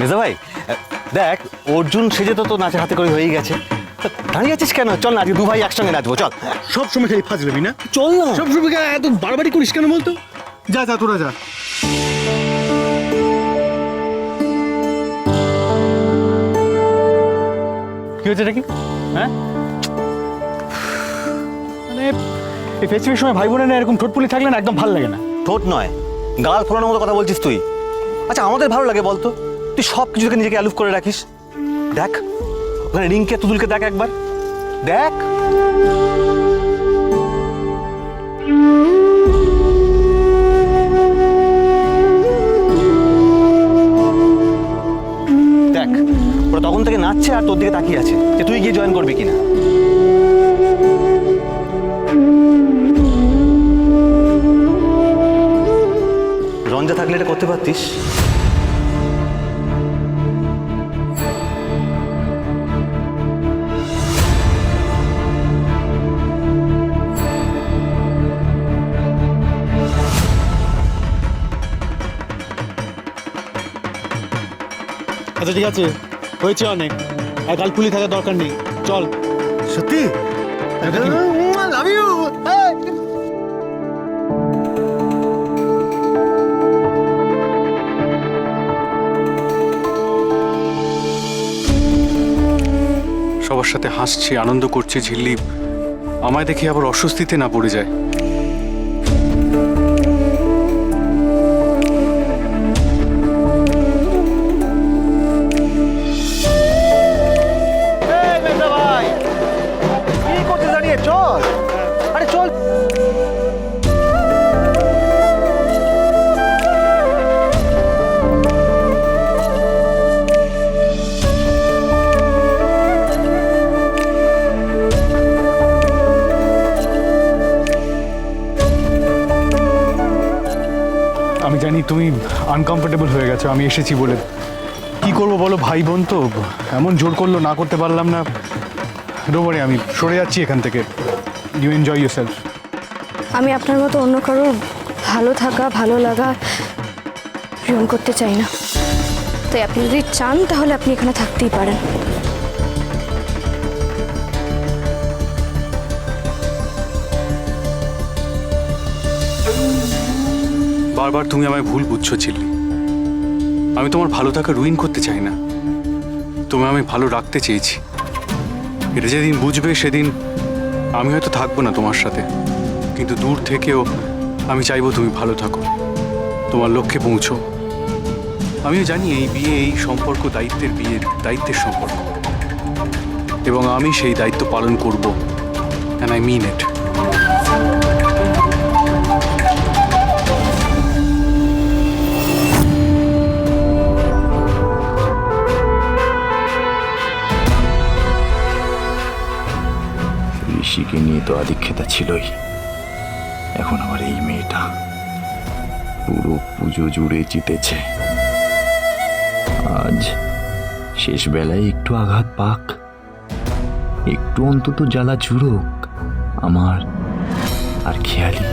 মেজা ভাই, দেখ অর্জুন সেজে তো নাচের হাতে করে হয়ে গেছে। দাঁড়িয়ে আছিস কেন? চল না, আজকে দু ভাই একসঙ্গে নাচবো, চল। সব সময় খালি ফাজলামি না? চল না। সব সময় এত বাড়াবাড়ি করিস কেন বলতো? যা যা, তোরা যা। কি হচ্ছে এটা কি? হ্যাঁ, মানে এই ফেস্টিভের সময় ভাই বোনের এরকম ঠোঁটপুলি থাকলে না একদম ভালো লাগে না। ঠোঁট নয়, গাল ফোলানোর মতো কথা বলছিস তুই। আচ্ছা, আমাদের ভালো লাগে বলতো? তুই সব কিছু থেকে নিজেকে অ্যালুফ করে রাখিস। দেখ ওখানে রিঙ্কে তুদুলকে দেখ একবার, দেখ। দেখ ওরা তখন থেকে নাচছে আর তোর দিকে তাকিয়ে আছে যে তুই গিয়ে জয়েন করবি কিনা। রঞ্জা থাকলে এটা করতে পারতিস। আচ্ছা ঠিক আছে, হয়েছে অনেক, আর গালফুলি থাকার দরকার নেই, চল। সত্যি? Love you. সবার সাথে হাসছি, আনন্দ করছি, ঝিল্লি আমায় দেখে আবার অস্বস্তিতে না পড়ে যায়। ভাই কি করছিস দাঁড়িয়ে? চল, আরে চল। আমি জানি তুমি আনকমফোর্টেবল হয়ে গেছো আমি এসেছি বলে। কি করবো বলো, ভাই বোন তো এমন জোর করলো, না করতে পারলাম না। ডোবারে আমি সরে যাচ্ছি এখান থেকে। You enjoy yourself. আমি আপনার মতো অন্য কারো ভালো থাকা, ভালো লাগা পূরণ করতে চাই না। তাই আপনি যদি চান তাহলে আপনি এখানে থাকতেই পারেন। বারবার তুমি আমায় ভুল বুঝছো ঝিল্লি। আমি তোমার ভালো থাকা রুইন করতে চাই না, তোমায় আমি ভালো রাখতে চেয়েছি। এটা যেদিন বুঝবে সেদিন আমি হয়তো থাকবো না তোমার সাথে, কিন্তু দূর থেকেও আমি চাইবো তুমি ভালো থাকো, তোমার লক্ষ্যে পৌঁছো। আমিও জানি এই বিয়ে, এই সম্পর্ক দায়িত্বের সম্পর্ক, এবং আমি সেই দায়িত্ব পালন করব, অ্যান্ড আই মিন ইট। ঋষিকে নিয়ে তো আদিক্ষেতা ছিলই, এখন আবার এই মেয়েটা পুরো পুজো জুড়ে জিতেছে। আজ শেষ বেলায় একটু আঘাত পাক, একটু অন্তত জ্বালা জুড়ুক আমার আর খেয়ালি।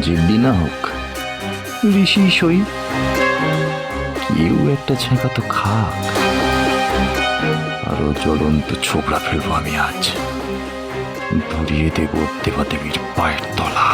জিদ্দি না হোক, ঋষি সই, কেউ একটা ছেঁকা তো খাক। আরো জ্বলন্ত ছোকরা ফেলবো আমি আজ, ধরিয়ে দেব দেবাদেবীর পায়ের তলা।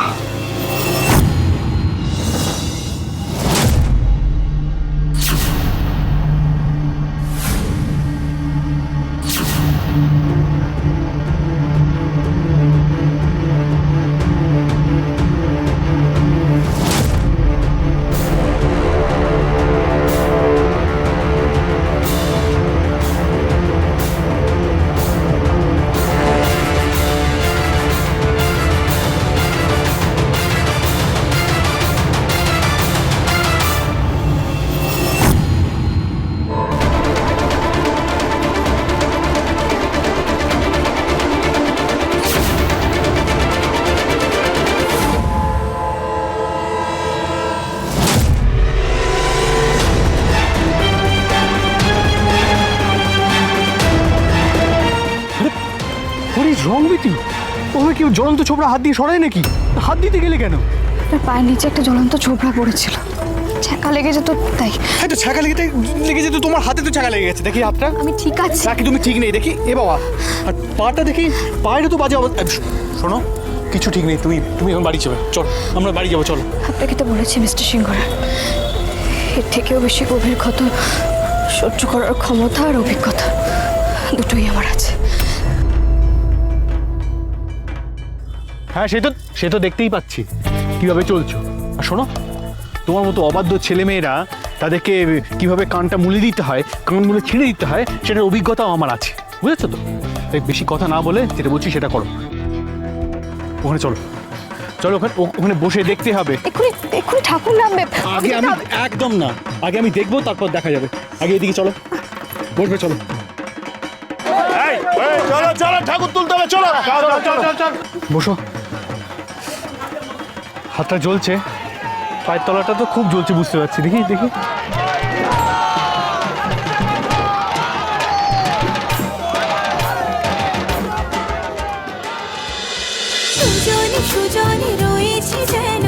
রং বিতি ওভাবে কেউ জ্বলন্ত ছোবড়া হাত দিয়ে সরায় নাকি? হাত দিতে গেলে কেন? আপনার পায়ের নিচে একটা জ্বলন্ত ছোবড়া পড়েছিল, ছ্যাঁকা লেগে যেত তাই। হ্যাঁ তো ছাকা লেগে যেত, তোমার হাতে তো ছাকা লেগে গেছে, দেখি হাতটা। আমি ঠিক আছি। নাকি তুমি ঠিক নেই দেখি? এ বাবা, আর পাটা দেখি, পায়েরও তো বাজে অবস্থা। শোনো, কিছু ঠিক নেই, তুমি এখন বাড়ি যাবে, চল আমরা বাড়ি যাবো, চলো। আপনাকে তো বলেছি মিস্টার সিংহরা, এর থেকেও বেশি গভীর ক্ষত সহ্য করার ক্ষমতা আর অভিজ্ঞতা দুটোই আমার আছে। হ্যাঁ সে তো দেখতেই পাচ্ছি কিভাবে চলছো। আর শোনো, তোমার মতো অবাধ্য ছেলেমেয়েরা তাদেরকে কিভাবে কানটা মুলে দিতে হয়, কান মুলে ছিঁড়ে দিতে হয়, সেটার অভিজ্ঞতাও আমার আছে, বুঝেছো তো? তাই বেশি কথা না বলে যেটা বলছি সেটা করো। ওখানে চলো, চলো ওখানে বসে দেখতে হবে। এক্ষুনি ঠাকুর নামবে। আগে আমি একদম না, আগে আমি দেখবো, তারপর দেখা যাবে। আগে এদিকে চলো, বসবে, চলো। চলো চলো, ঠাকুর তুলতে হবে, চলো। বসো। হাতটা জ্বলছে, পায়ের তলাটা তো খুব জ্বলছে, বুঝতে পারছি। দেখি দেখি, সুজনে সুজনে রয়েছি যেন